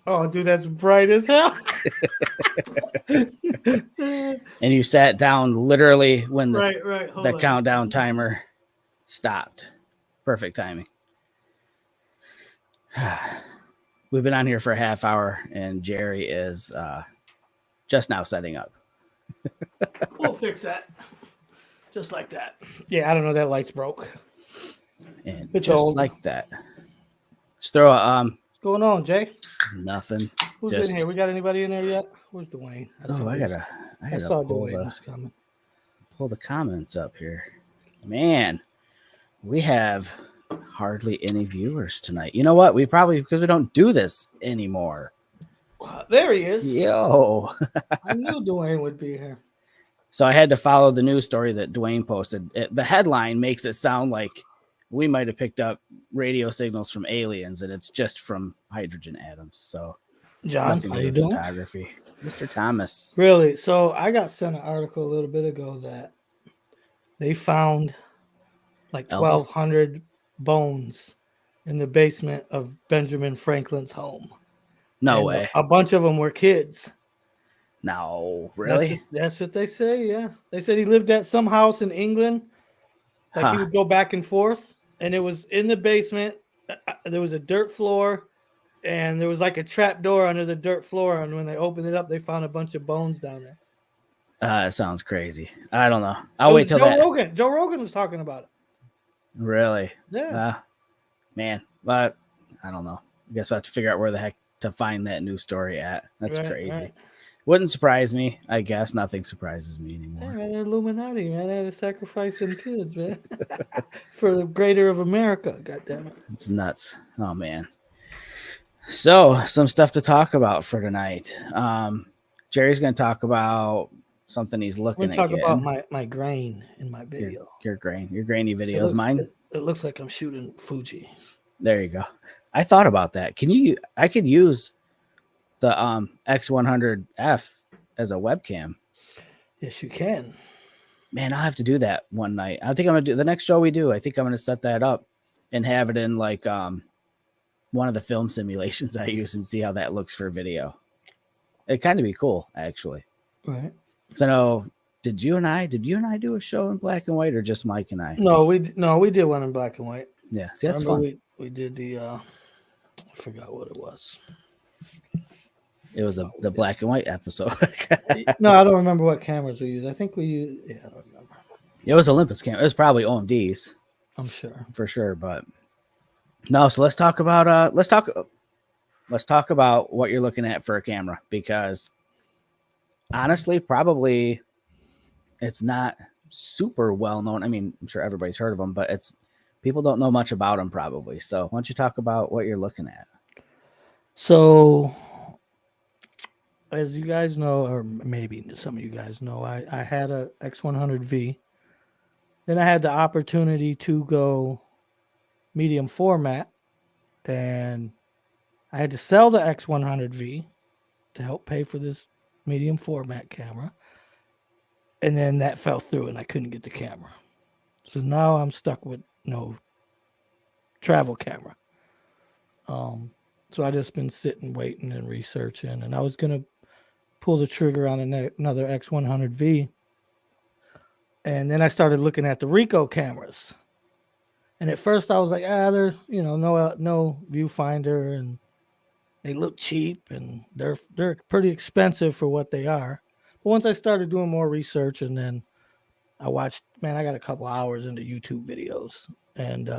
Oh, dude, that's bright as hell. And you sat down literally when right. the Hold on. countdown timer stopped. Perfect timing. We've been on here for a half hour, and Jerry is just now setting up. We'll fix that. Just like that. Yeah, I don't know. That light's broke. And It's just old. like that. Let's throw a What's going on, Jay? nothing. Who's Just in here? We got anybody in there yet? Where's Dwayne? I I gotta saw Dwayne was coming. pull the comments up here. Man, we have hardly any viewers tonight. You know what? We probably because we don't do this anymore. There he is. Yo. I knew Dwayne would be here. So I had to follow the news story that Dwayne posted. The headline makes it sound like we might have picked up radio signals from aliens, and it's just from hydrogen atoms. So John, nothing how to you do with doing? photography. Mr. Thomas. Really? So I got sent an article a little bit ago that they found like Elvis? 1,200 bones in the basement of Benjamin Franklin's home. No And way. a bunch of them were kids. No, really? That's what they say. Yeah, they said he lived at some house in England. Like he would go back and forth, and it was in the basement. There was a dirt floor, and there was like a trap door under the dirt floor. And when they opened it up, they found a bunch of bones down there. It sounds crazy. I don't know. I'll It wait was till Joe that. Rogan. Joe Rogan was talking about it. Really? Yeah. Man, but I don't know. I guess I have to figure out where the heck to find that news story at. That's crazy. Right. Wouldn't surprise me. I guess nothing surprises me anymore. Yeah, man, they're Illuminati, man. They had to sacrifice them kids, man, for the greater of America. God damn it. It's nuts. Oh man. So some stuff to talk about for tonight. Jerry's going to talk about something he's I'm looking gonna at. talk about my grain in my video. Your grainy videos. Mine. It looks like I'm shooting Fuji. There you go. I thought about that. I could use the X100F as a webcam. Yes, you can. Man, I'll have to do that one night. I think I'm gonna do the next show we do. I think I'm gonna set that up and have it in like one of the film simulations I use and see how that looks for video. It'd kind of be cool, actually. Right. So I know, did you and I do a show in black and white or just Mike and I? No, we did one in black and white. Yeah, see, that's fun. We did the I forgot what it was. It was the black and white episode. No, I don't remember what cameras we used. I think we used. Yeah, I don't remember. It was Olympus camera. It was probably OMD's. I'm sure. For sure, but no. So let's talk about let's talk about what you're looking at for a camera, because honestly, probably it's not super well known. I mean, I'm sure everybody's heard of them, but people don't know much about them probably. So why don't you talk about what you're looking at? So, as you guys know, or maybe some of you guys know, I had a X100V. Then I had the opportunity to go medium format, and I had to sell the X100V to help pay for this medium format camera. And then that fell through and I couldn't get the camera. So now I'm stuck with no travel camera. So I just been sitting, waiting and researching, and I was going to pull the trigger on another X100V. And then I started looking at the Ricoh cameras. And at first I was like, they're, no viewfinder, and they look cheap, and they're pretty expensive for what they are. But once I started doing more research, and then I watched, I got a couple hours into YouTube videos, and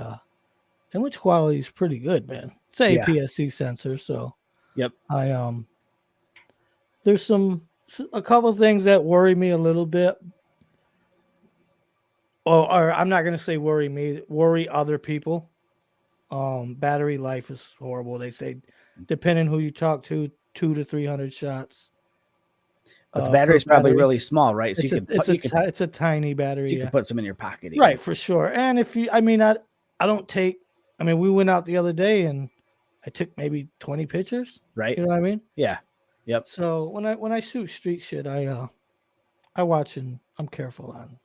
image quality is pretty good, man. It's an APS-C sensor, so yep. There's a couple things that worry me a little bit. Or I'm not gonna say worry me, worry other people. Battery life is horrible. They say, depending who you talk to, 200 to 300 shots. But the battery's probably really small, right? So it's a tiny battery. So you can put some in your pocket. Right, for sure. And if you, I don't take. We went out the other day and I took maybe 20 pictures. Right. You know what I mean? Yeah. Yep. So when I shoot street shit, I watch and I'm careful on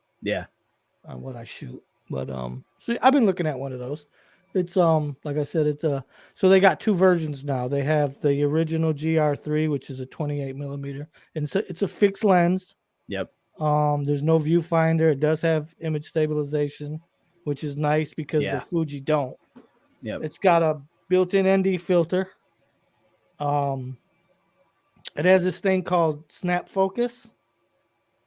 what I shoot. But so I've been looking at one of those. It's like I said, it's so they got two versions now. They have the original GR3, which is a 28 millimeter, and so it's a fixed lens. Yep. There's no viewfinder. It does have image stabilization, which is nice because the Yeah. Fuji don't. Yep. It's got a built-in ND filter. Um, it has this thing called snap focus,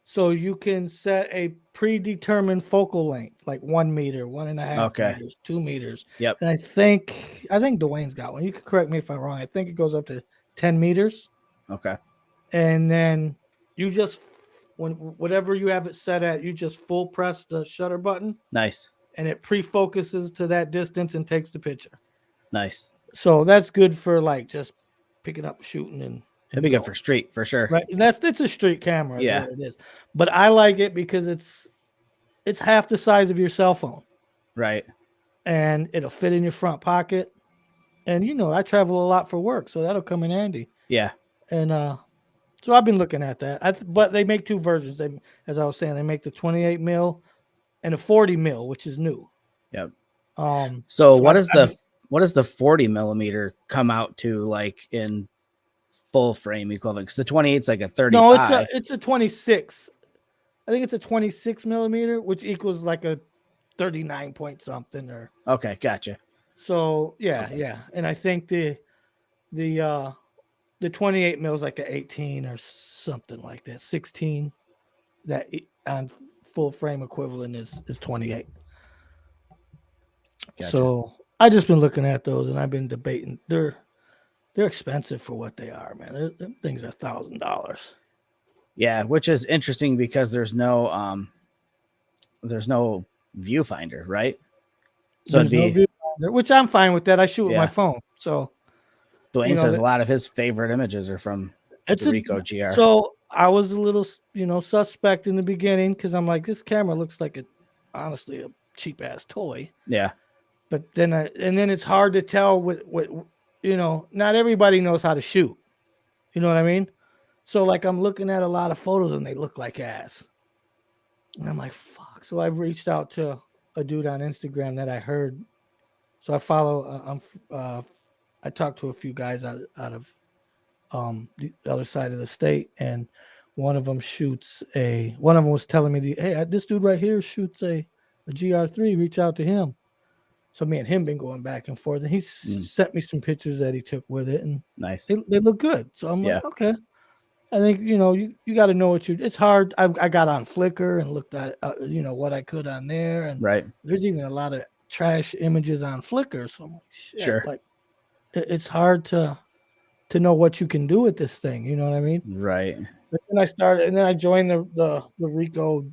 so you can set a predetermined focal length, like 1 meter, 1.5 Okay. meters, 2 meters. Yep. And I think Dwayne's got one. You can correct me if I'm wrong. I think it goes up to 10 meters. Okay. And then you just when whatever you have it set at, you just full press the shutter button Nice. and it pre-focuses to that distance and takes the picture. Nice. So that's good for like just picking up, shooting, and That'd be going. good for street for sure. Right. And it's a street camera is Yeah. what it is. But I like it because it's half the size of your cell phone Right. and it'll fit in your front pocket. And I travel a lot for work, so that'll come in handy. Yeah. And so I've been looking at that. But they make two versions. As I was saying, they make the 28 mil and a 40 mil, which is new. Yep. So So what does the 40 millimeter come out to like in full frame equivalent? Because the 28 is like a 35. No, it's a 26. I think it's a 26 millimeter, which equals like a 39 point something or. Okay, gotcha. So yeah, Okay. yeah, and I think the 28 mil is like a 18 or something like that. 16 that on full frame equivalent is 28. Gotcha. So I just been looking at those and I've been debating. They're expensive for what they are, man. Them things are $1,000. Yeah, which is interesting because there's no viewfinder, right? So There's no viewfinder, which I'm fine with that. I shoot with my phone, so Dwayne says a lot of his favorite images are from the Ricoh GR. So I was a little, suspect in the beginning because I'm like, this camera looks like honestly a cheap ass toy. Yeah. But then it's hard to tell what not everybody knows how to shoot. You know what I mean? So like I'm looking at a lot of photos and they look like ass. And I'm like, fuck. So I reached out to a dude on Instagram that I heard. So I follow I talked to a few guys out of the other side of the state, and one of them was telling me, hey, this dude right here shoots a GR3, reach out to him. So me and him been going back and forth, and he sent me some pictures that he took with it, and nice. They look good. So I'm like, okay. I think you got to know it's hard. I got on Flickr and looked at what I could on there, and right. There's even a lot of trash images on Flickr. So I'm like, shit, sure, like it's hard to know what you can do with this thing. You know what I mean? Right. But then I joined the Ricoh,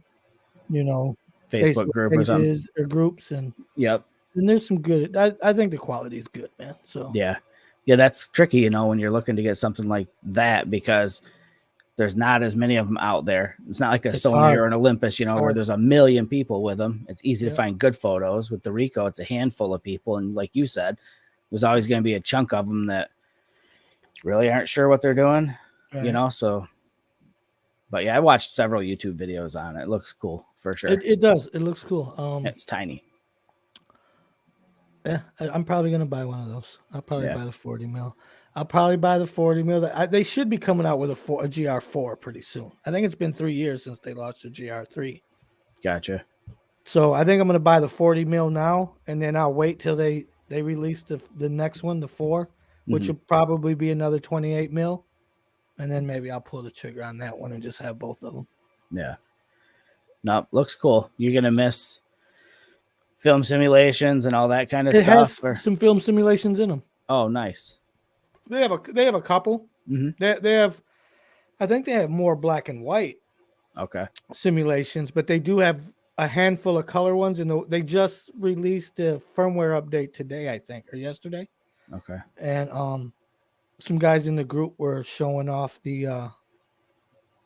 Facebook group or something, or groups, and yep. And there's some good. I think the quality is good, man. So yeah, that's tricky, when you're looking to get something like that because there's not as many of them out there. It's not like a Sony hard. or an Olympus, where there's a million people with them. It's easy to find good photos. With the Ricoh, it's a handful of people, and like you said, there's always going to be a chunk of them that really aren't sure what they're doing, right. So, but yeah, I watched several YouTube videos on it. It looks cool for sure. It does. It looks cool. It's tiny. Yeah, I'm probably gonna buy one of those. I'll probably buy the 40 mil. I'll probably buy the 40 mil. They should be coming out with a GR4 pretty soon. I think it's been 3 years since they launched the GR3. Gotcha. So I think I'm gonna buy the 40 mil now, and then I'll wait till they release the next one, the 4, which will probably be another 28 mil, and then maybe I'll pull the trigger on that one and just have both of them. Yeah. No, looks cool. You're gonna miss film simulations and all that kind of stuff. It has some film simulations in them. Oh, nice. They have a couple. They have, I think they have more black and white. Okay. Simulations, but they do have a handful of color ones, and they just released a firmware update today, I think, or yesterday. Okay. And some guys in the group were showing off the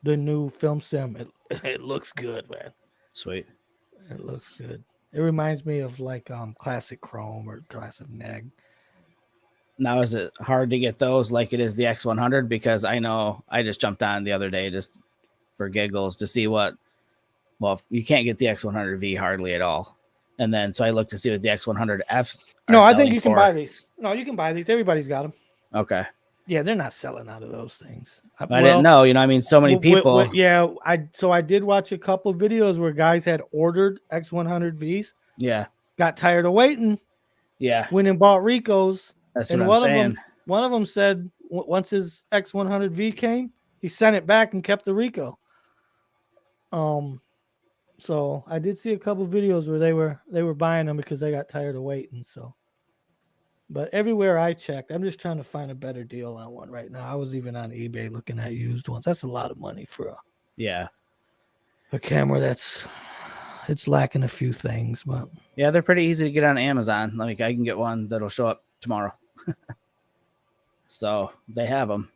new film sim. It looks good, man. Sweet. It looks good. It reminds me of like classic Chrome or classic Neg. Now, is it hard to get those like it is the X100? Because I know I just jumped on the other day just for giggles to see you can't get the X100V hardly at all. And then so I looked to see what the X100Fs are No, I think selling you can for. buy these. No, you can buy these. Everybody's got them. Okay. Yeah, they're not selling out of those things. I didn't know, I mean, so many people. Yeah, I did watch a couple videos where guys had ordered X100Vs, Yeah. got tired of waiting, Yeah. went and bought Ricos, That's what and I'm saying. one of them said once his X100V came, he sent it back and kept the Rico. So I did see a couple videos where they were buying them because they got tired of waiting. So, but everywhere I checked, I'm just trying to find a better deal on one right now. I was even on eBay looking at used ones. That's a lot of money for Yeah. a camera it's lacking a few things, but Yeah, they're pretty easy to get on Amazon. Like I can get one that'll show up tomorrow. So they have them.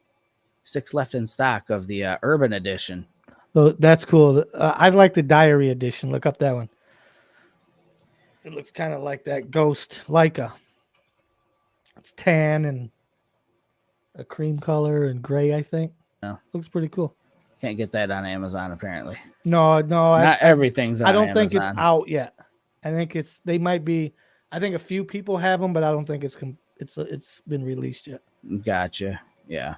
6 left in stock of the Urban Edition. so that's cool. I like the Diary Edition. Look up that one. It looks kind of like that Ghost Leica. It's tan and a cream color and gray, I think. No, Looks pretty cool. can't get that on Amazon apparently. No, Not everything's on I don't Amazon. think it's out yet. I think they might be. I think a few people have them, but I don't think it's been released yet. Gotcha. Yeah.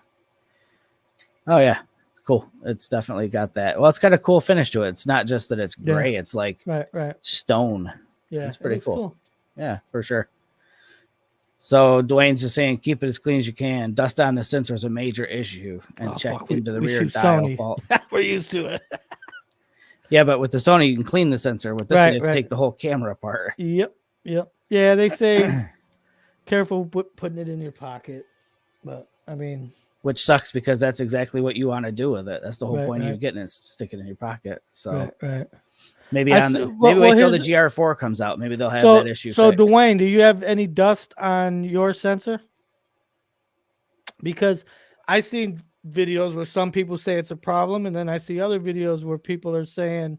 Oh yeah, it's cool. It's definitely got that. Well, it's got a cool finish to it. It's not just that it's gray. It's like right stone. Yeah, it's pretty cool. Yeah, for sure. So Dwayne's just saying, keep it as clean as you can. Dust on the sensor is a major issue, and check into the rear dial fault. We're used to it. Yeah, but with the Sony, you can clean the sensor. With this one, you have to take the whole camera apart. Yep. Yeah, they say careful putting it in your pocket, but I mean, which sucks because that's exactly what you want to do with it. That's the whole point of you getting it, is to stick it in your pocket. So maybe wait till the GR4 comes out. Maybe they'll have that issue. So fixed. Dwayne, do you have any dust on your sensor? Because I see videos where some people say it's a problem, and then I see other videos where people are saying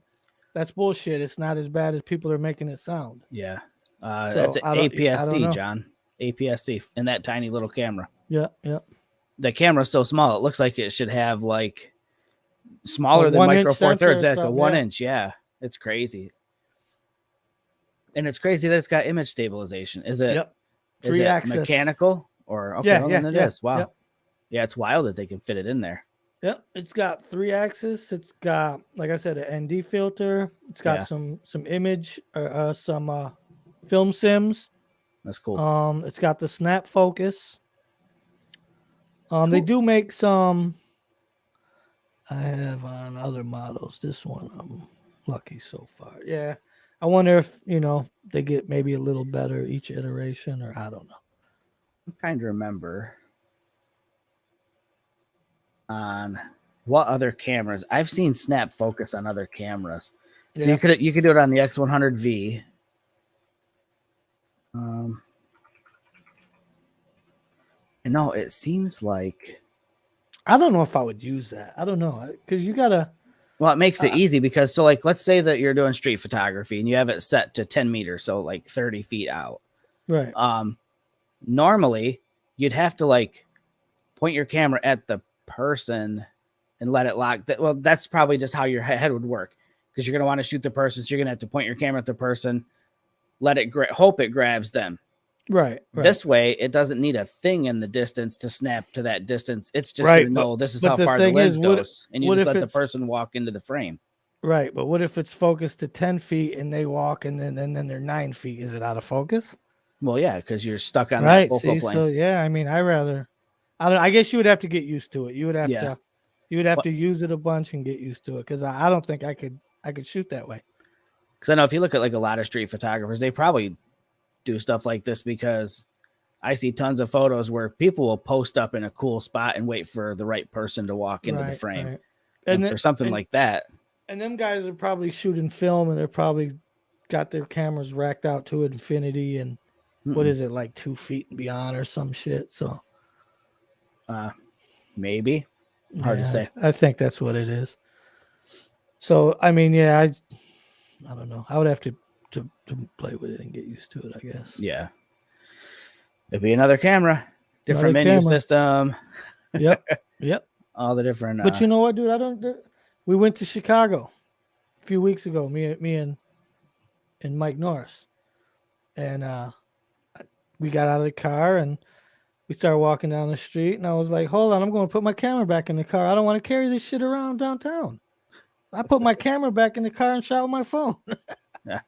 that's bullshit. It's not as bad as people are making it sound. Yeah. That's APS-C, John. APS-C in that tiny little camera. Yeah. The camera's so small, it looks like it should have like smaller than Micro Four Thirds, like a 1 inch. Yeah, it's crazy. And it's crazy that it's got image stabilization. Is it? Yep. Is it mechanical or okay? Then it is. Wow. Yep. Yeah, it's wild that they can fit it in there. Yep, it's got 3-axis. It's got, like I said, an ND filter. It's got some image or some film sims. That's cool. It's got the snap focus. Cool. They do make some. I have on other models. This one I'm lucky so far. Yeah, I wonder if they get maybe a little better each iteration, or I don't know. I'm trying to remember on what other cameras I've seen snap focus on other cameras. So you could do it on the X100V. No, it seems like I don't know if I would use that. I don't know, because you gotta. Well, it makes it easy because like let's say that you're doing street photography and you have it set to 10 meters, so like 30 feet out. Right. Normally you'd have to like point your camera at the person and let it lock. Well, that's probably just how your head would work, because you're gonna want to shoot the person, so you're gonna have to point your camera at the person, let it hope it grabs them. Right. This way, it doesn't need a thing in the distance to snap to that distance. It's just going to know this is how far the lens goes. And you just let the person walk into the frame. Right. But what if it's focused to 10 feet and they walk and then they're 9 feet? Is it out of focus? Well, yeah, because you're stuck on that focal plane. So, yeah, I mean, I guess you would have to get used to it. You would have to use it a bunch and get used to it, because I don't think I could shoot that way. Because I know if you look at like a lot of street photographers, they probably do stuff like this, because I see tons of photos where people will post up in a cool spot and wait for the right person to walk into the frame. Right. And for something like that. And them guys are probably shooting film, and they're probably got their cameras racked out to infinity, and what is it, like 2 feet and beyond or some shit? So maybe. Hard to say. I think that's what it is. So I mean, I don't know. I would have to play with it and get used to it, I guess. Yeah. It'd be another camera, different menu system. Yep. All the different. But you know what, dude? We went to Chicago a few weeks ago. Me and Mike Norris. And we got out of the car and we started walking down the street. And I was like, hold on, I'm going to put my camera back in the car. I don't want to carry this shit around downtown. I put my camera back in the car and shot with my phone. Yeah.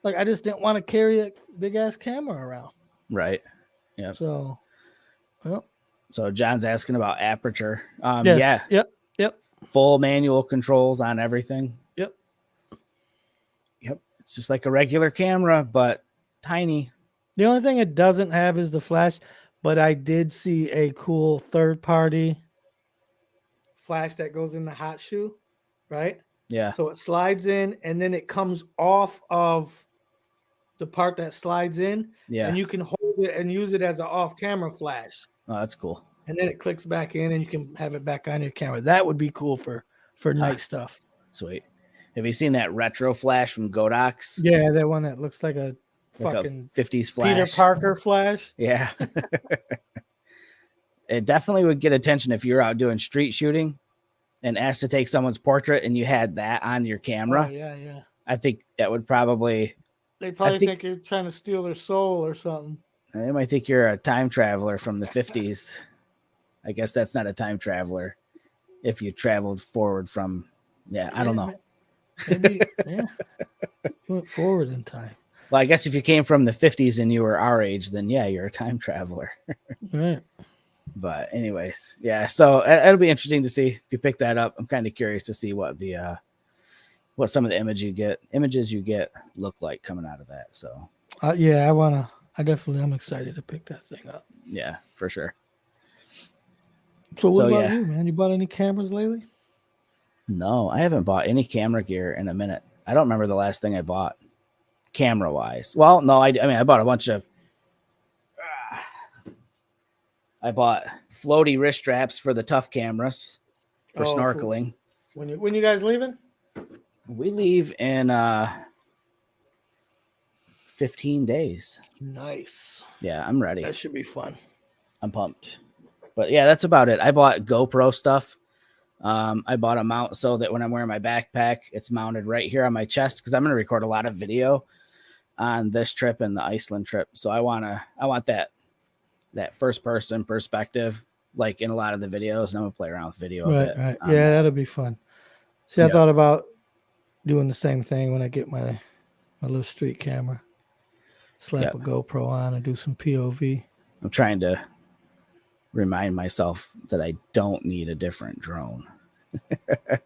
Like, I just didn't want to carry a big ass camera around. Right. Yeah. So, well, So John's asking about aperture. yes. Yeah. Yep. Full manual controls on everything. Yep. It's just like a regular camera, but tiny. The only thing it doesn't have is the flash, but I did see a cool third party flash that goes in the hot shoe, right? Yeah. So it slides in and then it comes off of the part that slides in, Yeah. and you can hold it and use it as an off-camera flash. Oh, that's cool. And then it clicks back in and you can have it back on your camera. That would be cool for night stuff. Sweet. Have you seen that retro flash from Godox? Yeah, that one that looks like a Like fucking a 50s flash. Peter Parker flash. Yeah. It definitely would get attention if you're out doing street shooting and asked to take someone's portrait and you had that on your camera. Oh, yeah. I think that would probably... They probably think you're trying to steal their soul or something. They might think you're a time traveler from the 50s. I guess that's not a time traveler if you traveled forward from... Yeah, I don't know. Maybe, yeah. You went forward in time. Well, I guess if you came from the 50s and you were our age, then yeah, you're a time traveler. Right. But anyways, yeah. So it'll be interesting to see if you pick that up. I'm kind of curious to see what the what some of the images you get look like coming out of that. So yeah, I'm excited to pick that thing up. Yeah, for sure. So what about you, man? You bought any cameras lately? No, I haven't bought any camera gear in a minute. I don't remember the last thing I bought camera wise. Well, no, I mean, I bought a bunch of, I bought floaty wrist straps for the tough cameras for snorkeling. Cool. When you guys leaving? We leave in 15 days. Nice. Yeah, I'm ready. That should be fun. I'm pumped. But yeah, that's about it. I bought GoPro stuff. I bought a mount so that when I'm wearing my backpack, it's mounted right here on my chest because I'm going to record a lot of video on this trip and the Iceland trip. So I want that first person perspective, like in a lot of the videos, and I'm gonna play around with video a bit. Right. Yeah, that'll be fun. See, I thought about doing the same thing when I get my little street camera. Slap a GoPro on and do some POV. I'm trying to remind myself that I don't need a different drone.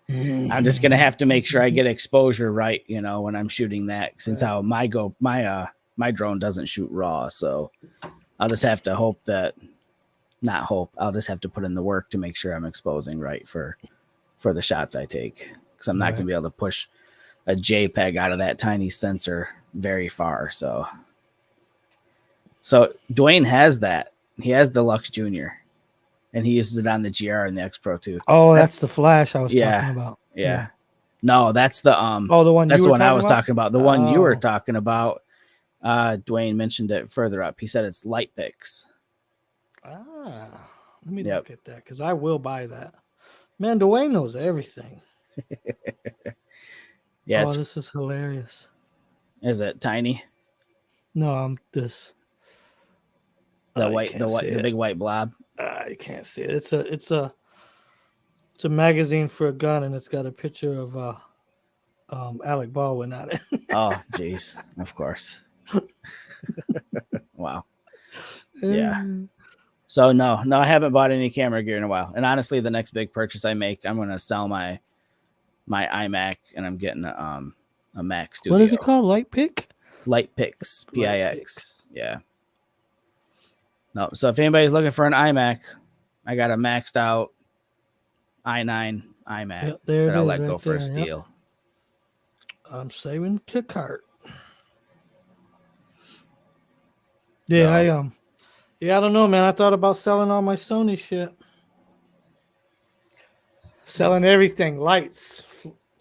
I'm just gonna have to make sure I get exposure right, when I'm shooting that, since how my drone doesn't shoot RAW. So I'll just have to I'll just have to put in the work to make sure I'm exposing right for the shots I take, because I'm not gonna be able to push a JPEG out of that tiny sensor very far. So Dwayne has that. He has Deluxe Junior, and he uses it on the GR and the X Pro too. Oh, that's the flash I was talking about. Yeah. No, that's the the one. That's the one I was talking about. The one you were talking about. Dwayne mentioned it further up. He said it's Light Picks. Let me look at that, because I will buy that. Man, Dwayne knows everything. Yeah. This is hilarious. Is it tiny? No, I'm this. The big white blob. You can't see it. It's a magazine for a gun, and it's got a picture of Alec Baldwin on it. Oh, jeez. Of course. Wow. Yeah. So no, I haven't bought any camera gear in a while. And honestly, the next big purchase I make, I'm going to sell my iMac, and I'm getting a Mac Studio. What is it called? Light Picks, PIX. Yeah. No, so if anybody's looking for an iMac, I got a maxed out i9 iMac that I'll let go for a steal. I'm saving to cart. Yeah, I don't know, man. I thought about selling all my Sony shit. Selling everything, lights,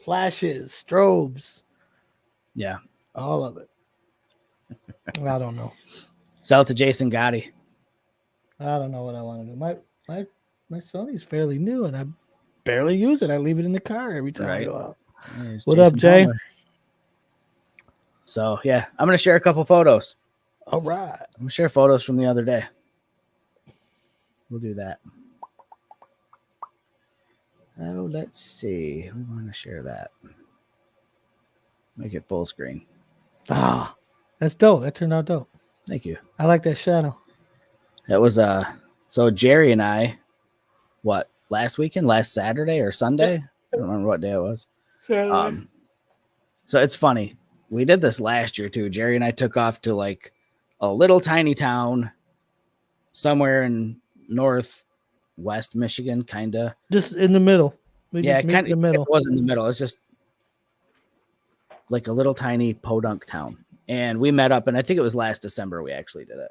flashes, strobes. Yeah. All of it. I don't know. Sell it to Jason Gotti. I don't know what I want to do. My Sony's fairly new, and I barely use it. I leave it in the car every time I go out. What up, Jay? So, yeah, I'm going to share a couple photos. All right. I'm share photos from the other day. We'll do that. Oh, let's see. We want to share that. Make it full screen. Ah, that's dope. That turned out dope. Thank you. I like that shadow. That was so Jerry and I, what, last Saturday or Sunday? I don't remember what day it was. Saturday. So it's funny. We did this last year too. Jerry and I took off to like a little tiny town somewhere in northwest Michigan, kind of. Just in the middle. We Yeah, just meet in the it middle. was in the middle. It's just like a little tiny podunk town. And we met up, and I think it was last December we actually did it.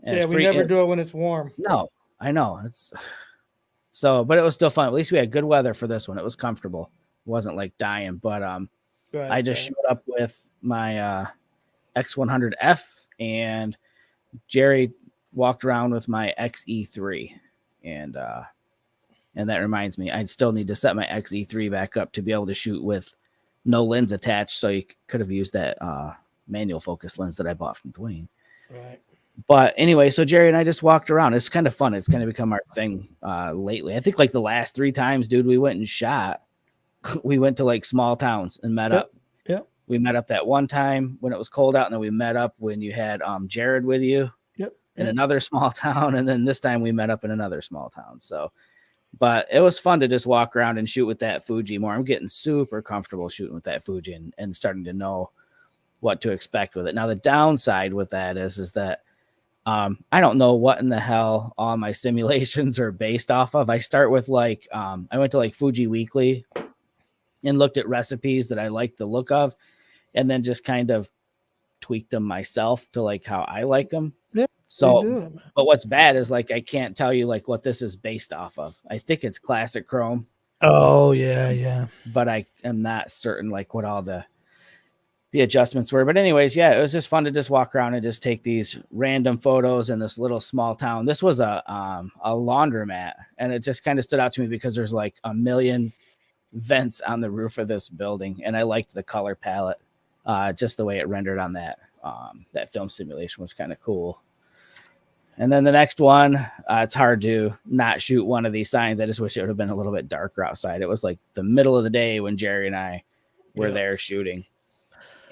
And Yeah, it's we never do it when it's warm. No, I know. It's so, but it was still fun. At least we had good weather for this one. It was comfortable. It wasn't like dying, but Right, I just showed up with my X100F, and Jerry walked around with my XE3, and that reminds me, I still need to set my XE3 back up to be able to shoot with no lens attached. So you could have used that manual focus lens that I bought from Dwayne. right. But anyway, so Jerry and I just walked around. It's kind of fun. It's kind of become our thing lately. I think like the last 3 times, dude, we went and shot. We went to like small towns and met up. Yep. We met up that one time when it was cold out, and then we met up when you had Jared with you. Yep. In another small town, and then this time we met up in another small town. So, but it was fun to just walk around and shoot with that Fuji more. I'm getting super comfortable shooting with that Fuji and starting to know what to expect with it. Now the downside with that is that I don't know what in the hell all my simulations are based off of. I start with like I went to like Fuji Weekly and looked at recipes that I liked the look of, and then just kind of tweaked them myself to like how I like them. Yeah. So, but what's bad is like I can't tell you like what this is based off of. I think it's classic chrome. Oh yeah. But I am not certain like what all the adjustments were. But anyways, yeah, it was just fun to just walk around and just take these random photos in this little small town. This was a laundromat, and it just kind of stood out to me because there's like a million vents on the roof of this building, and I liked the color palette. Just the way it rendered on that film simulation was kind of cool. And then the next one, it's hard to not shoot one of these signs. I just wish it would have been a little bit darker outside. It was like the middle of the day when Jerry and I were there shooting.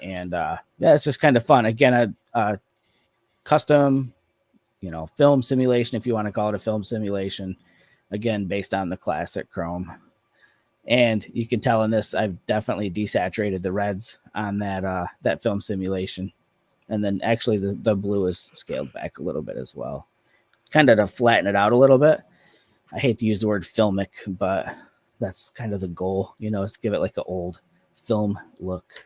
And yeah, it's just kind of fun. Again, a custom, film simulation, if you want to call it a film simulation, again, based on the classic chrome. And you can tell in this, I've definitely desaturated the reds on that film simulation. And then actually the blue is scaled back a little bit as well, kind of to flatten it out a little bit. I hate to use the word filmic, but that's kind of the goal, is give it like an old film look.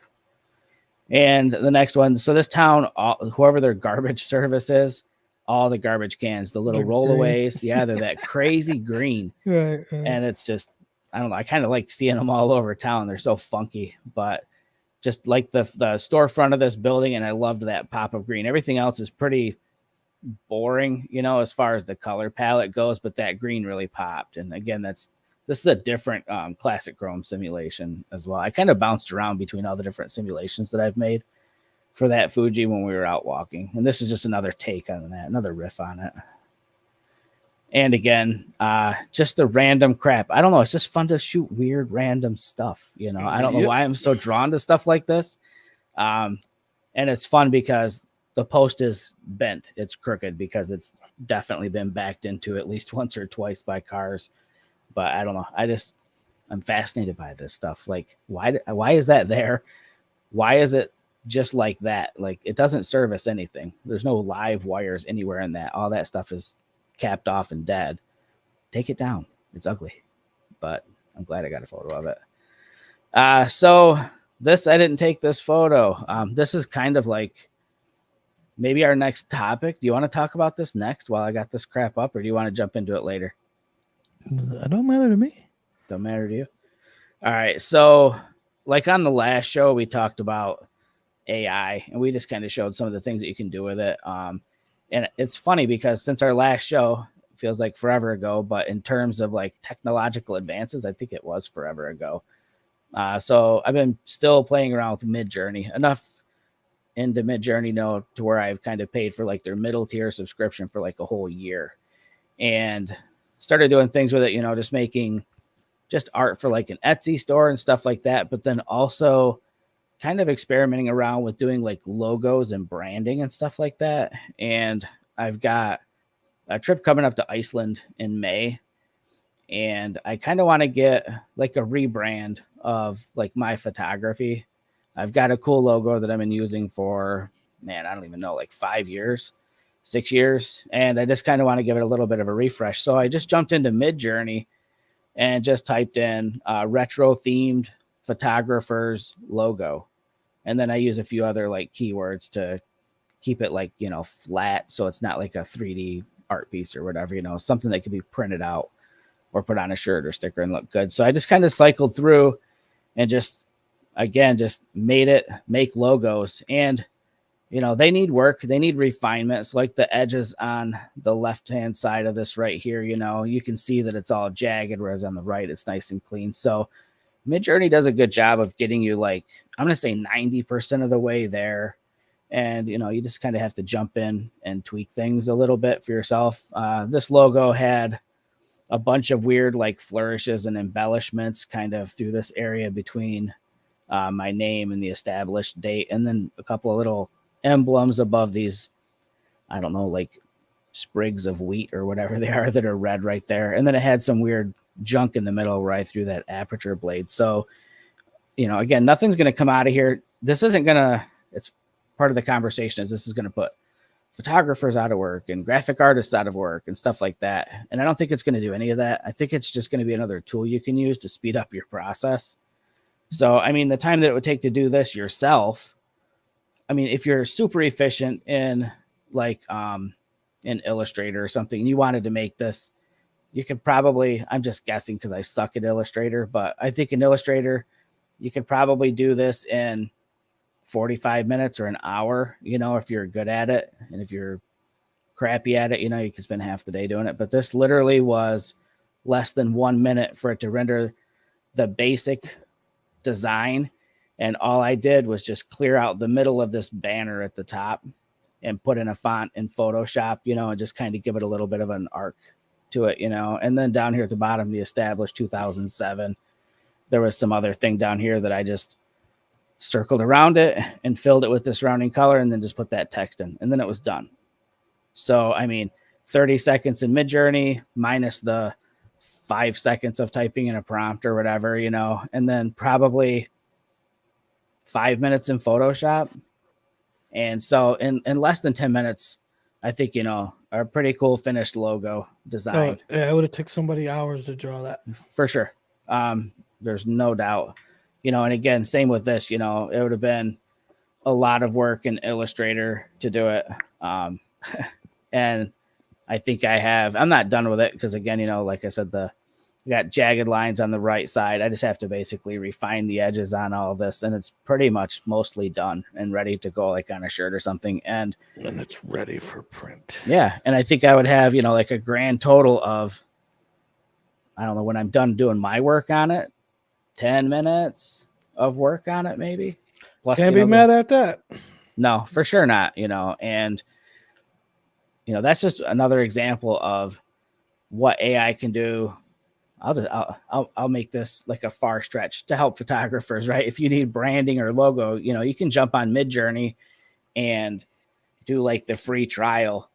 And the next one, so this town, whoever their garbage service is, all the garbage cans, the little rollaways, they're that crazy green. Right. And it's just, I don't know, I kind of like seeing them all over town. They're so funky, but just like the storefront of this building, and I loved that pop of green. Everything else is pretty boring, as far as the color palette goes, but that green really popped. And again, this is a different classic chrome simulation as well. I kind of bounced around between all the different simulations that I've made for that Fuji when we were out walking. And this is just another take on that, another riff on it. And again, just the random crap. I don't know. It's just fun to shoot weird, random stuff. I don't know why I'm so drawn to stuff like this. And it's fun because the post is bent. It's crooked because it's definitely been backed into at least once or twice by cars. But I don't know. I'm fascinated by this stuff. Like, why is that there? Why is it just like that? Like, it doesn't service anything. There's no live wires anywhere in that. All that stuff is capped off and dead. Take it down. It's ugly, but I'm glad I got a photo of it. So this, I didn't take this photo. This is kind of like maybe our next topic. Do you want to talk about this next while I got this crap up, or do you want to jump into it later? It don't matter to me. Don't matter to you. All right. So like on the last show, we talked about AI, and we just kind of showed some of the things that you can do with it. And it's funny because since our last show, it feels like forever ago, but in terms of like technological advances, I think it was forever ago. So I've been still playing around with Midjourney enough into Midjourney now to where I've kind of paid for like their middle tier subscription for like a whole year, and started doing things with it, just making just art for like an Etsy store and stuff like that. But then also kind of experimenting around with doing like logos and branding and stuff like that. And I've got a trip coming up to Iceland in May, and I kind of want to get like a rebrand of like my photography. I've got a cool logo that I've been using for, man, I don't even know, like 5 years, 6 years. And I just kind of want to give it a little bit of a refresh. So I just jumped into Midjourney and just typed in retro themed photographers logo. And then I use a few other like keywords to keep it like, flat. So it's not like a 3D art piece or whatever, something that could be printed out or put on a shirt or sticker and look good. So I just kind of cycled through and just make logos. And they need work, they need refinements. Like the edges on the left hand side of this right here, you can see that it's all jagged, whereas on the right it's nice and clean. So Midjourney does a good job of getting you, like, I'm going to say 90% of the way there. And you just kind of have to jump in and tweak things a little bit for yourself. This logo had a bunch of weird like flourishes and embellishments kind of through this area between my name and the established date, and then a couple of little emblems above these, I don't know, like sprigs of wheat or whatever they are that are red right there. And then it had some weird junk in the middle where I threw that aperture blade. So, again, nothing's going to come out of here. This isn't going to, it's part of the conversation is this is going to put photographers out of work and graphic artists out of work and stuff like that. And I don't think it's going to do any of that. I think it's just going to be another tool you can use to speed up your process. So, I mean, the time that it would take to do this yourself, I mean, if you're super efficient in like in Illustrator or something, and you wanted to make this, you could probably, I'm just guessing because I suck at Illustrator, but I think in Illustrator, you could probably do this in 45 minutes or an hour, if you're good at it. And if you're crappy at it, you can spend half the day doing it. But this literally was less than 1 minute for it to render the basic design. And all I did was just clear out the middle of this banner at the top and put in a font in Photoshop, and just kind of give it a little bit of an arc to it, and then down here at the bottom, the established 2007, there was some other thing down here that I just circled around it and filled it with this surrounding color, and then just put that text in, and then it was done. So, I mean, 30 seconds in Midjourney minus the 5 seconds of typing in a prompt or whatever, and then probably 5 minutes in Photoshop. And so in less than 10 minutes, I think, a pretty cool finished logo design. Oh, yeah, it would have took somebody hours to draw that. For sure. There's no doubt, and again, same with this, it would have been a lot of work in Illustrator to do it. And I think I'm not done with it because again, like I said, got jagged lines on the right side. I just have to basically refine the edges on all this, and it's pretty much mostly done and ready to go, like on a shirt or something. And it's ready for print. Yeah. And I think I would have, like a grand total of, I don't know, when I'm done doing my work on it, 10 minutes of work on it, maybe. Plus, can't be mad at that. No, for sure not, and that's just another example of what AI can do. I'll make this like a far stretch to help photographers, right? If you need branding or logo, you can jump on Midjourney and do like the free trial.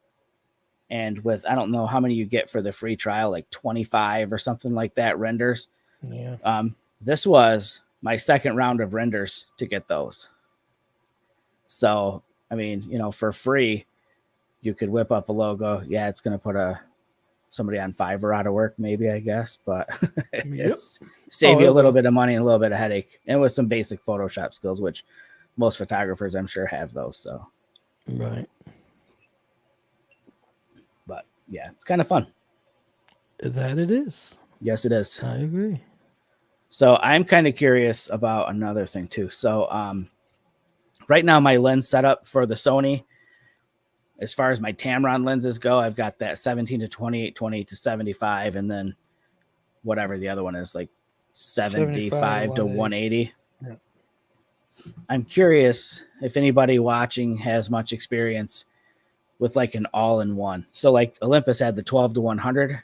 And with, I don't know how many you get for the free trial, like 25 or something like that renders. Yeah. This was my second round of renders to get those. So, I mean, for free, you could whip up a logo. Yeah, it's going to put somebody on Fiverr out of work, maybe, I guess, but it's save you a little bit of money and a little bit of headache, and with some basic Photoshop skills, which most photographers, I'm sure, have those. So, right. But yeah, it's kind of fun. That it is. Yes, it is. I agree. So I'm kind of curious about another thing too. So, right now my lens setup for the Sony, as far as my Tamron lenses go, I've got that 17 to 28, 28 to 75, and then whatever the other one is, like 75 to 180. Yeah. I'm curious if anybody watching has much experience with like an all-in-one. So like Olympus had the 12 to 100,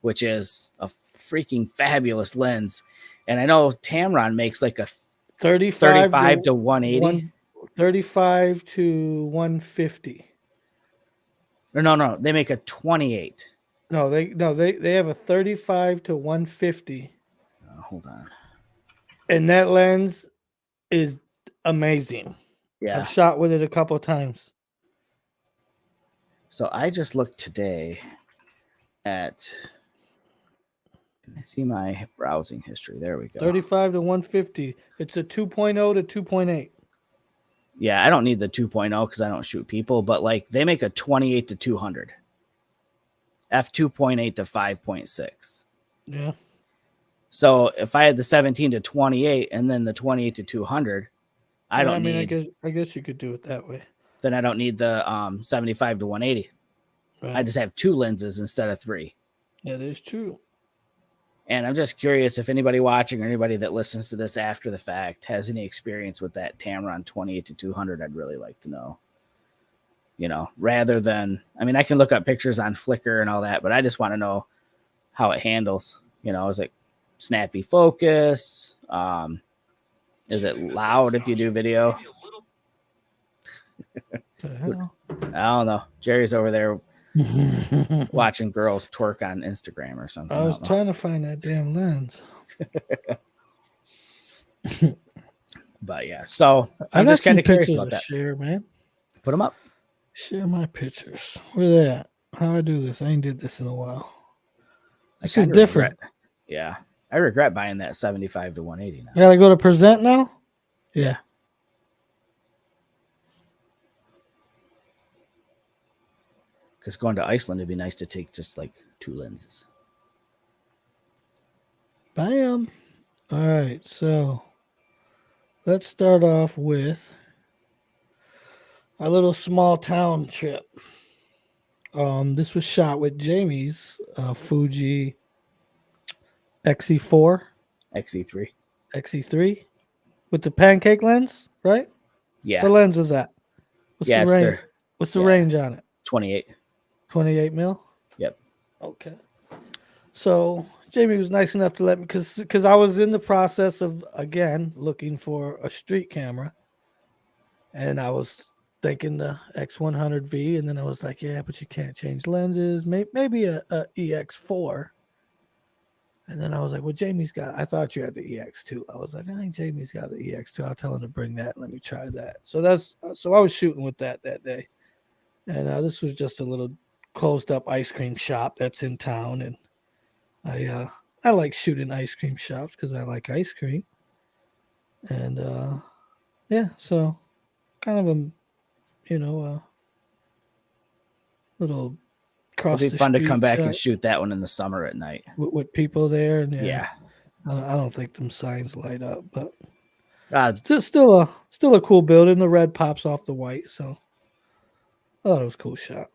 which is a freaking fabulous lens. And I know Tamron makes like a 35 35 to 180. 35 to 150. Or no, they make a 28. They have a 35 to 150, Hold on. and that lens is amazing. Yeah. I've shot with it a couple times. So I just looked today at, see my browsing history. There we go. 35 to 150. It's a 2.0 to 2.8. Yeah, I don't need the 2.0 because I don't shoot people, but like they make a 28 to 200, f2.8 to 5.6. Yeah. So if I had the 17 to 28 and then the 28 to 200, I guess you could do it that way. Then I don't need the 75 to 180. Right. I just have 2 lenses instead of 3. That is true. And I'm just curious if anybody watching or anybody that listens to this after the fact has any experience with that Tamron 28 to 200. I'd really like to know. Rather than, I mean, I can look up pictures on Flickr and all that, but I just want to know how it handles. Is it snappy focus? Is it loud if you do video? I don't know. Jerry's over there watching girls twerk on Instagram or something. I was trying to find that damn lens. But yeah, so I'm just kind of curious about that. Share, man. Put them up. Share my pictures. Where they at? How I do this? I ain't did this in a while. This is different. Yeah. I regret buying that 75 to 180 now. I gotta go to present now? Yeah. Because going to Iceland, it'd be nice to take just like 2 lenses. Bam. All right, so let's start off with a little small town trip. This was shot with Jamie's Fuji XE4, XE3 with the pancake lens, right? Yeah. What lens is that? What's the range? What's the range on it? 28. 28 mil. Yep. Okay. So Jamie was nice enough to let me, because I was in the process of again looking for a street camera, and I was thinking the X100V, and then I was like, yeah, but you can't change lenses. Maybe a EX4. And then I was like, well, Jamie's got, I thought you had the EX2. I was like, I think Jamie's got the EX2. I'll tell him to bring that. Let me try that. So I was shooting with that day. And this was just a little closed up ice cream shop that's in town. And I like shooting ice cream shops because I like ice cream. And yeah, so kind of a, little cross. It'd be fun to come back and shoot that one in the summer at night with people there. And yeah. I don't think them signs light up, but still a cool building. The red pops off the white, so I thought it was a cool shot.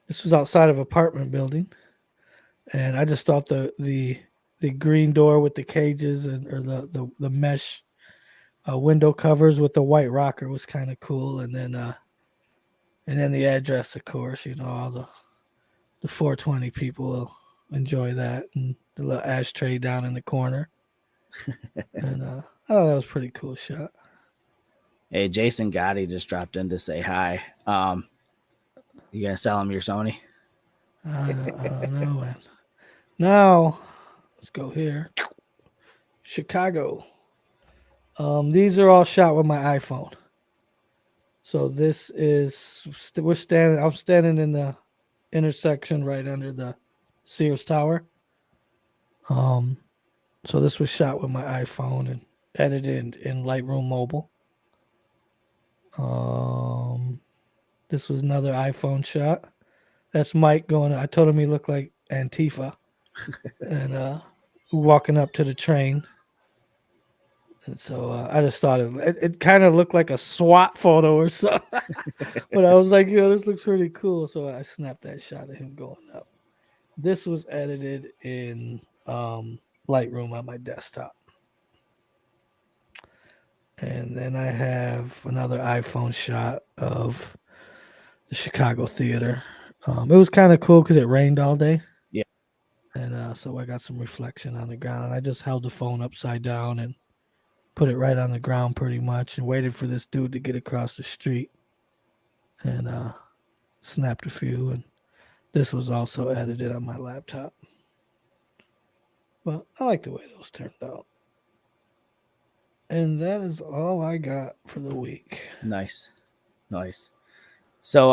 This was outside of an apartment building, and I just thought the green door with the cages or the mesh window covers with the white rocker was kind of cool, and then the address, of course, all the 420 people will enjoy that, and the little ashtray down in the corner. And I thought that was a pretty cool shot. Hey, Jason Gotti just dropped in to say hi. You gonna sell him your Sony? I don't know, man. Now, let's go here. Chicago. These are all shot with my iPhone. So this is, I'm standing in the intersection right under the Sears Tower. So this was shot with my iPhone and edited in Lightroom Mobile. This was another iPhone shot. That's Mike going. I told him he looked like Antifa, and walking up to the train. And so I just thought it kind of looked like a SWAT photo or something. But I was like, this looks pretty cool. So I snapped that shot of him going up. This was edited in Lightroom on my desktop. And then I have another iPhone shot of the Chicago theater. It was kind of cool because it rained all day. Yeah. And so I got some reflection on the ground. I just held the phone upside down and put it right on the ground pretty much and waited for this dude to get across the street and snapped a few. And this was also edited on my laptop. But I like the way those turned out. And that is all I got for the week. Nice. So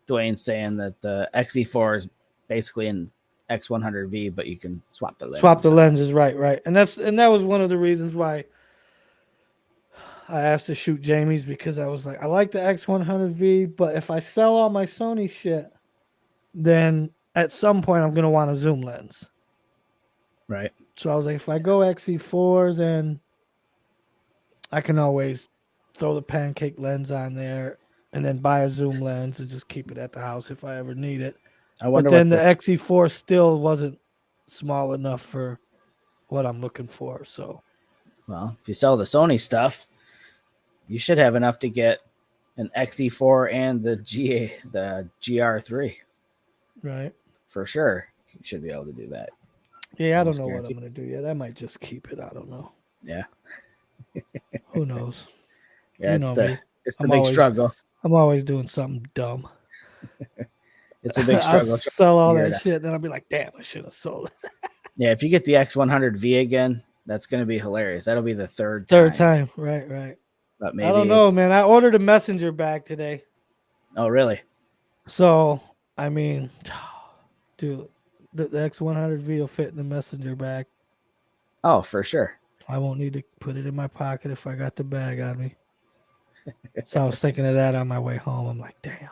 Dwayne's saying that the XE4 is basically an X100V, but you can swap the lenses. Swap the lenses, right. And that was one of the reasons why I asked to shoot Jamie's, because I was like, I like the X100V, but if I sell all my Sony shit, then at some point I'm gonna want a zoom lens. Right. So I was like, if I go XE4, then I can always throw the pancake lens on there and then buy a zoom lens and just keep it at the house if I ever need it. I wonder but then what the XE4 still wasn't small enough for what I'm looking for. So, well, if you sell the Sony stuff, you should have enough to get an XE4 and the GR3. Right. For sure. You should be able to do that. Yeah, I don't know what I'm going to do yet. I might just keep it. I don't know. Yeah. Who knows? Yeah, it's the big struggle. I'm always doing something dumb. It's a big struggle. I'll sell all that shit, then I'll be like, damn, I should have sold it. Yeah, if you get the X100V again, that's going to be hilarious. That'll be the third time. Right. But maybe I don't know, man. I ordered a messenger bag today. Oh, really? So, I mean, dude, the X100V will fit in the messenger bag. Oh, for sure. I won't need to put it in my pocket if I got the bag on me. So I was thinking of that on my way home. I'm like, damn,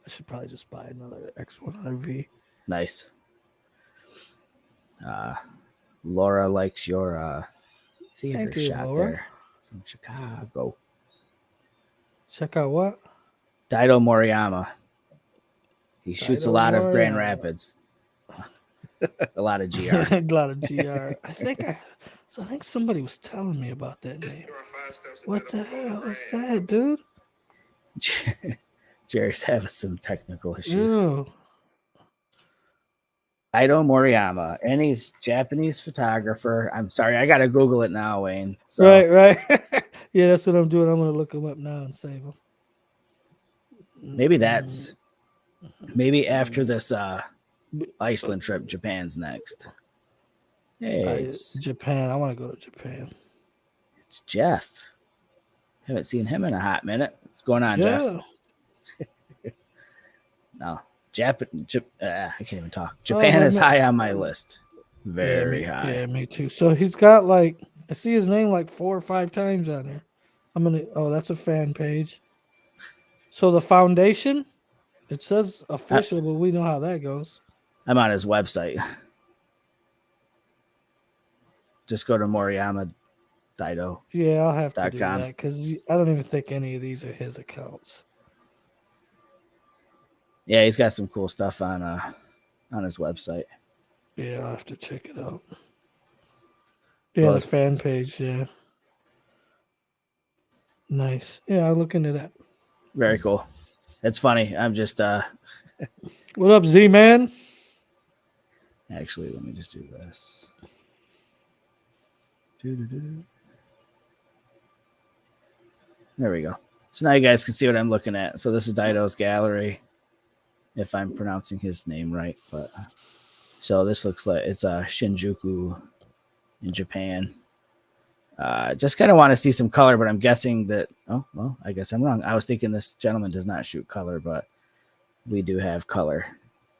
I should probably just buy another X100V. Nice. Laura likes your theater shot Laura. There from Chicago. Check out what? Daido Moriyama. He shoots a lot of Grand Rapids. A lot of GR. A lot of GR. I think somebody was telling me about that name. What the hell is that, dude? Jerry's having some technical issues. Ew. Daido Moriyama, and he's Japanese photographer. I'm sorry, I gotta Google it now, Wayne. So. Right. Yeah, that's what I'm doing. I'm gonna look him up now and save him. Maybe after this Iceland trip, Japan's next. Hey, it's Japan. I want to go to Japan. It's Jeff. Haven't seen him in a hot minute. What's going on, Jeff? No. I can't even talk. Japan is high on my list. Very high. Yeah, me too. So he's got I see his name 4 or 5 times on there. That's a fan page. So the foundation, it says official, but we know how that goes. I'm on his website. Just go to Moriyama Daido. Yeah, I'll have to do that because I don't even think any of these are his accounts. Yeah, he's got some cool stuff on his website. Yeah, I'll have to check it out. Yeah, the fan page, yeah. Nice. Yeah, I'll look into that. Very cool. It's funny. I'm just What up, Z-Man? Actually, let me just do this. There we go. So now you guys can see what I'm looking at. So this is Daido's gallery, if I'm pronouncing his name right. But so this looks like it's Shinjuku in Japan. Just kind of want to see some color, but I'm guessing that. Oh well, I guess I'm wrong. I was thinking this gentleman does not shoot color, but we do have color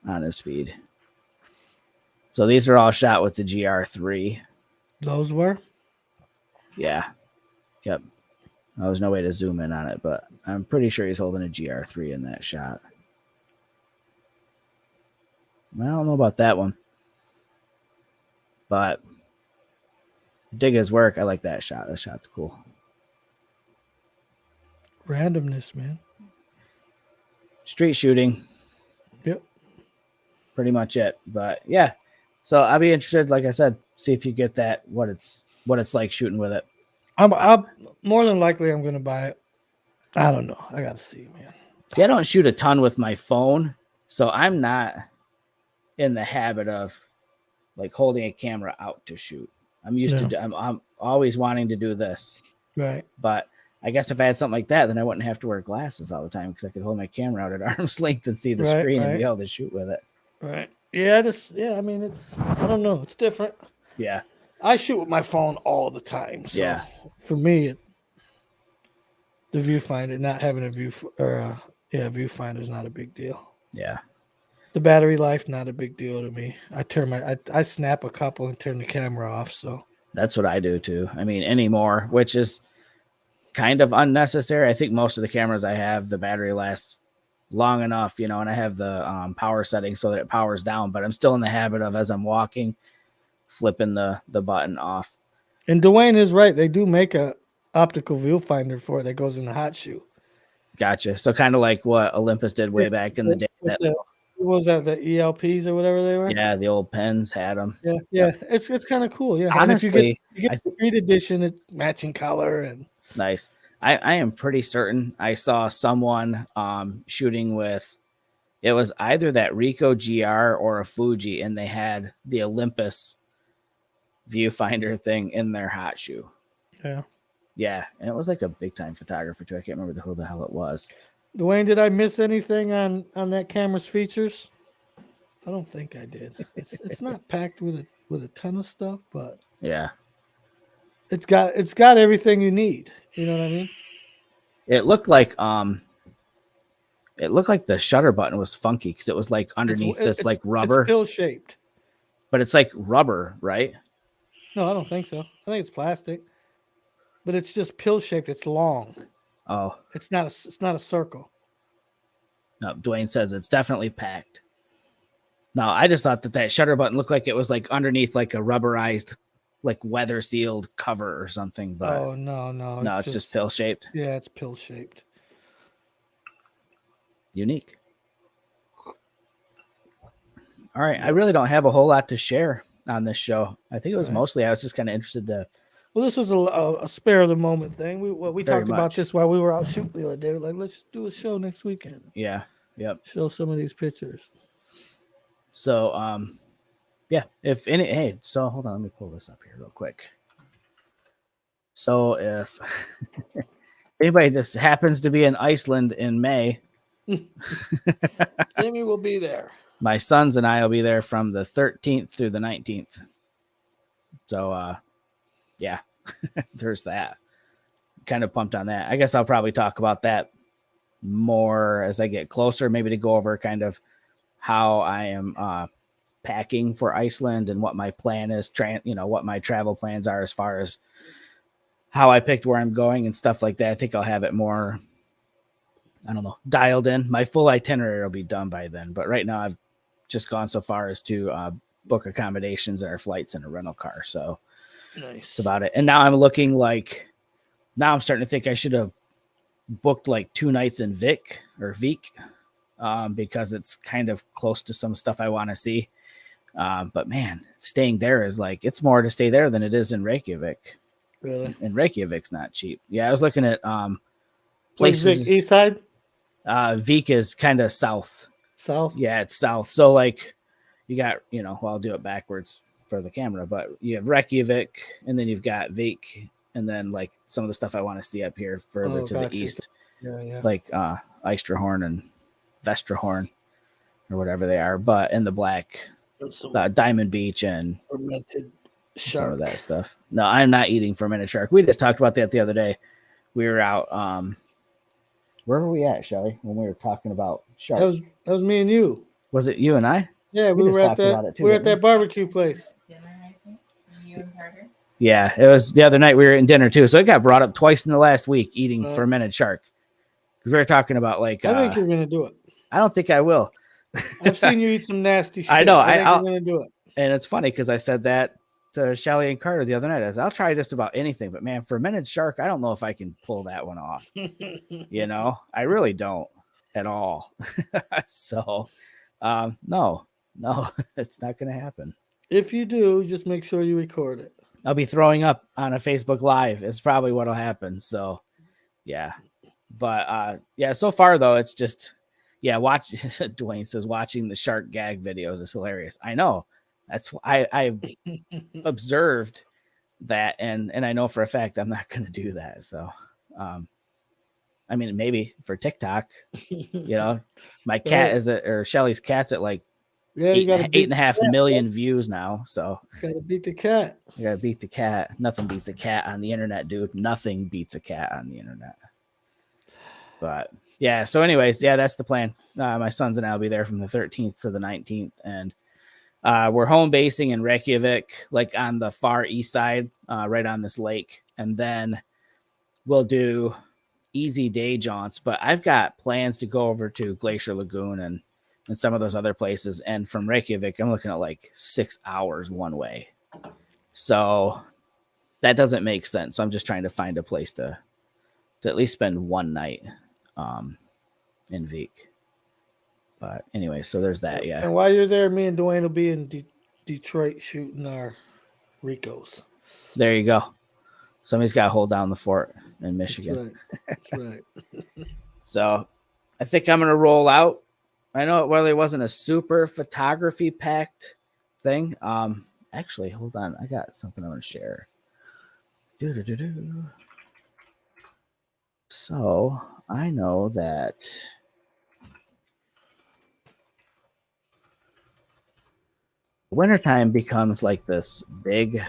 on his feed. So these are all shot with the GR3. Those were? Yeah. Yep. There's no way to zoom in on it, but I'm pretty sure he's holding a GR3 in that shot. I don't know about that one. But dig his work. I like that shot. That shot's cool. Randomness, man. Street shooting. Yep. Pretty much it. But yeah. So I'll be interested, like I said, see if you get that, what it's like shooting with it. I'm more than likely I'm gonna buy it. I don't know. I gotta see, man. See, I don't shoot a ton with my phone, so I'm not in the habit of like holding a camera out to shoot. I'm used Yeah. to. I'm always wanting to do this, Right. but I guess if I had something like that, then I wouldn't have to wear glasses all the time because I could hold my camera out at arm's length and see the Right. screen and be Right. able to shoot with it. Right. Yeah. Yeah. I mean, I don't know. It's different. Yeah, I shoot with my phone all the time, so yeah, for me, the viewfinder, not having a viewfinder is not a big deal. yeah. The battery life, not a big deal to me. I snap a couple and turn the camera off. So That's what I do too. I mean, anymore, which is kind of unnecessary. I think most of the cameras I have, the battery lasts long enough, and I have the power setting so that it powers down, but I'm still in the habit of, as I'm walking, flipping the button off. and Dwayne is right. They do make a optical viewfinder for it that goes in the hot shoe. Gotcha. So kind of like what Olympus did way Yeah, back in the day. with what was that, the ELPs or whatever they were? Yeah, the old pens had them. Yeah, Yep. yeah. It's kind of cool. Yeah, and if Honestly, you get the street edition, it's matching color and nice. I am pretty certain I saw someone shooting with, it was either that Ricoh GR or a Fuji, and they had the Olympus viewfinder thing in their hot shoe. yeah. Yeah, and it was like a big time photographer too. I can't remember who the hell it was. Dwayne, did I miss anything on that camera's features? I don't think I did. It's not packed with a ton of stuff, but Yeah, it's got everything you need. You know what I mean? it looked like the shutter button was funky because it was like underneath this like rubber. It's pill shaped. But it's like rubber, right? No, I don't think so. I think it's plastic, but it's just pill shaped. It's long. Oh, It's not a circle. no, Dwayne says it's definitely packed. No, I just thought that shutter button looked like it was like underneath like a rubberized, like weather sealed cover or something. But oh no, no, it's just pill shaped. Yeah, it's pill shaped. Unique. All right, I really don't have a whole lot to share on this show. I think it was mostly I was just kind of interested to. Well, this was a spare of the moment thing. We Very talked about much. this while we were out shooting the other day. We're like, let's do a show next weekend. Yeah. Yep. Show some of these pictures. So, yeah. So hold on, let me pull this up here real quick. So if anybody just happens to be in Iceland in May, Jamie will be there. my sons and I will be there from the 13th through the 19th. So, yeah, there's that. Kind of pumped on that. I guess I'll probably talk about that more as I get closer, maybe to go over kind of how I am packing for Iceland and what my plan is, what my travel plans are as far as how I picked where I'm going and stuff like that. I think I'll have it more, I don't know, dialed in. My full itinerary will be done by then. But right now I've just gone so far as to book accommodations and our flights in a rental car. So Nice. that's about it. And now I'm looking like, now I'm starting to think I should have booked like 2 nights in Vik, because it's kind of close to some stuff I want to see. But man, staying there is like, it's more to stay there than it is in Reykjavik. Really? And Reykjavik's not cheap. Yeah, I was looking at places. East side? Vik is kind of south. South? Yeah, it's south. So like you got, I'll do it backwards for the camera, but you have Reykjavik and then you've got Vik and then like some of the stuff I want to see up here further to the east. Yeah. Like Eystrahorn and Vestrahorn or whatever they are, but in the black Diamond Beach and fermented shark. some of that stuff. No, I'm not eating fermented shark. We just talked about that the other day. We were out. Where were we at, Shelly, when we were talking about shark? That was me and you. Was it you and I? Yeah, we were at that barbecue place. Dinner, I think. You and Carter. Yeah, it was the other night. We were in dinner too, so it got brought up twice in the last week. Eating fermented shark because we were talking about like. I think you're gonna do it. I don't think I will. I've seen you eat some nasty shit. I know. I'm gonna do it. And it's funny because I said that to Shelly and Carter the other night. I said, I'll try just about anything, but man, fermented shark, I don't know if I can pull that one off. I really don't at all. So, no, it's not going to happen. If you do, just make sure you record it. I'll be throwing up on a Facebook Live. It's probably what'll happen. So yeah. But yeah, so far though, it's just watch Dwayne says watching the shark gag videos is hilarious. I know. That's I've observed that and I know for a fact I'm not gonna do that. So I mean maybe for TikTok, my cat is or Shelly's cat's at like Yeah, you got 8.5 million views now. So gotta beat the cat. You gotta beat the cat. Nothing beats a cat on the internet, dude. Nothing beats a cat on the internet. But yeah, so anyways, that's the plan. My sons and I will be there from the 13th to the 19th, and we're home basing in Reykjavik, like on the far east side, right on this lake, and then we'll do easy day jaunts. But I've got plans to go over to Glacier Lagoon and some of those other places, and from Reykjavik, I'm looking at like 6 hours one way. So that doesn't make sense. So I'm just trying to find a place to at least spend one night in Vik. But anyway, so there's that. Yeah. And while you're there, me and Dwayne will be in Detroit shooting our Ricos. There you go. Somebody's got to hold down the fort in Michigan. That's right. So I think I'm going to roll out. I know it really wasn't a super photography packed thing. Actually, hold on. I got something I want to share. So I know that wintertime becomes like this big.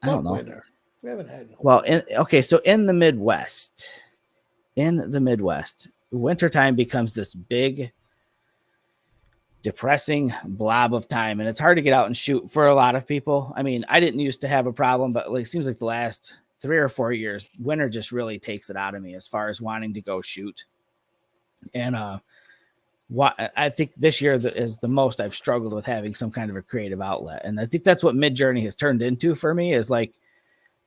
I don't know. Winter. We haven't had no. Well, so in the Midwest, wintertime becomes this big, depressing blob of time, and it's hard to get out and shoot for a lot of people. I mean, I didn't used to have a problem, but it seems like the last 3 or 4 years, winter just really takes it out of me as far as wanting to go shoot. And I think this year is the most I've struggled with having some kind of a creative outlet. And I think that's what Midjourney has turned into for me, is like,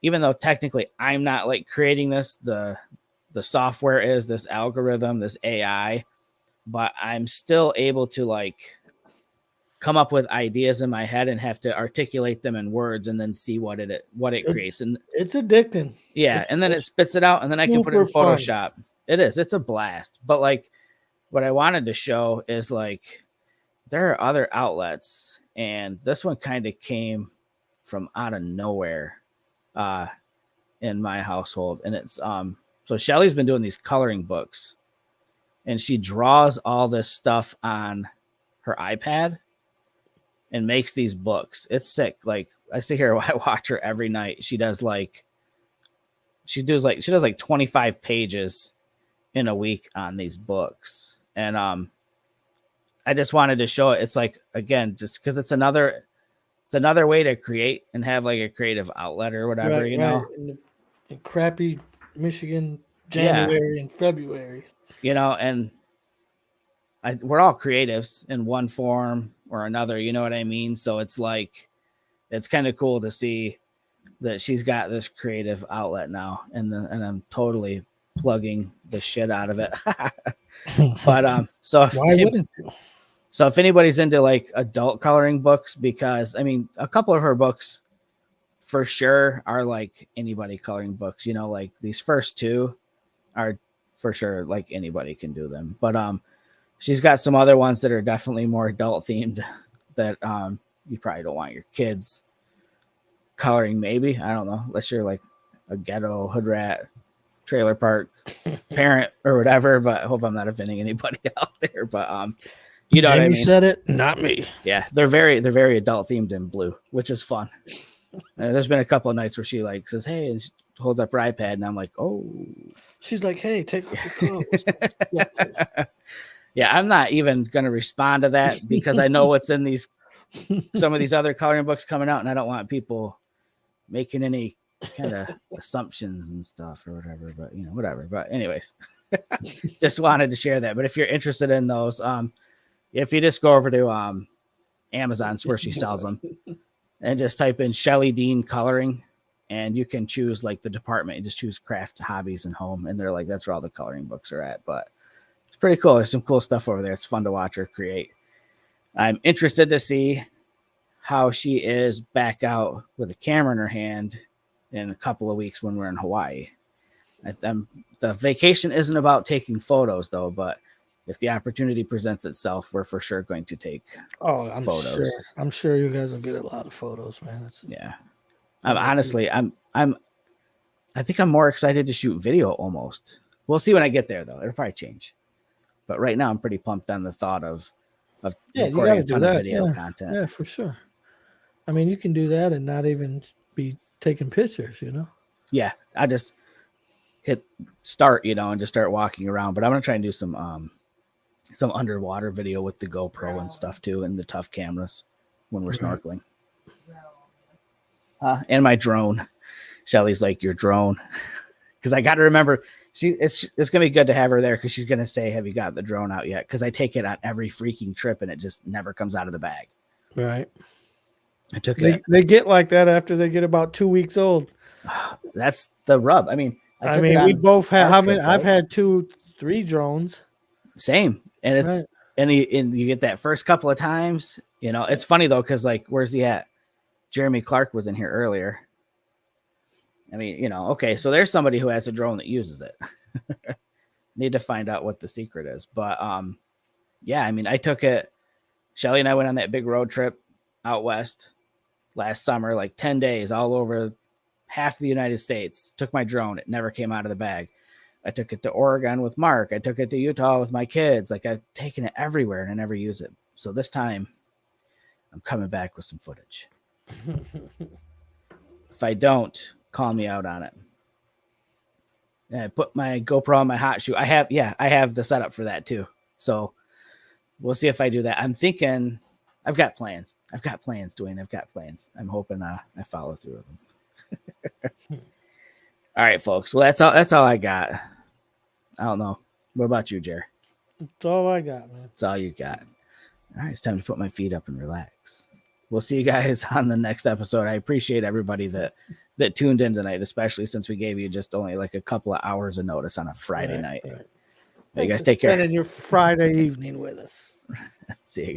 even though technically I'm not like creating this, the software is this algorithm, this AI, but I'm still able to like come up with ideas in my head and have to articulate them in words and then see what it creates. And it's addicting. Yeah. And then it spits it out and then I can put it in Photoshop. Fun. It's a blast. But like what I wanted to show is like, there are other outlets, and this one kind of came from out of nowhere in my household. And it's, so Shelly's been doing these coloring books, and she draws all this stuff on her iPad and makes these books. It's sick. Like I sit here, I watch her every night. She does like 25 pages in a week on these books. And I just wanted to show it. It's like, again, just because it's another way to create and have like a creative outlet or whatever, you know. In crappy Michigan, January and February. You know, and we're all creatives in one form or another, you know what I mean? So it's like, it's kind of cool to see that she's got this creative outlet now, and I'm totally plugging the shit out of it. But so if anybody's into like adult coloring books, because I mean, a couple of her books for sure are like anybody coloring books, you know, like these first two are for sure like anybody can do them. But she's got some other ones that are definitely more adult themed that you probably don't want your kids coloring, maybe. I don't know, unless you're like a ghetto hood rat trailer park parent or whatever. But I hope I'm not offending anybody out there. But you know Jamie what I mean? Said it, not me. Yeah, they're very adult themed in blue, which is fun. There's been a couple of nights where she like says, "Hey," and she holds up her iPad, and I'm like, "Oh." She's like, "Hey, take off your clothes." Yeah, I'm not even gonna respond to that because I know what's in some of these other coloring books coming out, and I don't want people making any kind of assumptions and stuff or whatever. But you know, whatever. But anyways, just wanted to share that. But if you're interested in those, if you just go over to Amazon's where she sells them, and just type in Shelly Dean coloring, and you can choose like the department. You just choose craft, hobbies, and home, and they're like, that's where all the coloring books are at. But it's pretty cool. There's some cool stuff over there. It's fun to watch her create. I'm interested to see how she is back out with a camera in her hand in a couple of weeks when we're in Hawaii. The vacation isn't about taking photos though, but if the opportunity presents itself, we're for sure going to take photos. I'm sure you guys will get a lot of photos, man. Yeah. I think I'm more excited to shoot video almost. We'll see when I get there though. It'll probably change. But right now I'm pretty pumped on the thought of recording a ton of video content. Yeah, for sure. I mean, you can do that and not even be taking pictures, you know? Yeah. I just hit start, and just start walking around. But I'm gonna try and do some underwater video with the GoPro and stuff too, and the tough cameras when we're snorkeling. And my drone. Shelly's like, your drone. Because I got to remember, it's gonna be good to have her there because she's gonna say, have you got the drone out yet? Because I take it on every freaking trip and it just never comes out of the bag. Right. I took it. They get like that after they get about 2 weeks old. That's the rub. I mean, we both have how many? Right? I've had 2-3 drones. Same, and it's and you get that first couple of times. It's funny though because like, where's he at? Jeremy Clark was in here earlier. I mean, okay, so there's somebody who has a drone that uses it. Need to find out what the secret is, but yeah, I mean, I took it. Shelly and I went on that big road trip out west last summer, like 10 days all over half the United States. Took my drone. It never came out of the bag. I took it to Oregon with Mark. I took it to Utah with my kids. Like, I've taken it everywhere and I never use it. So this time I'm coming back with some footage. If I don't, call me out on it. And I put my GoPro on my hot shoe. I have the setup for that too. So we'll see if I do that. I'm thinking I've got plans, Dwayne. I've got plans. I'm hoping I follow through with them. All right, folks. Well, that's all I got. I don't know. What about you, Jer? That's all I got, man. That's all you got. All right, it's time to put my feet up and relax. We'll see you guys on the next episode. I appreciate everybody that tuned in tonight, especially since we gave you just only like a couple of hours of notice on a Friday night. Right. You guys take care. Spending your Friday evening with us. See you guys.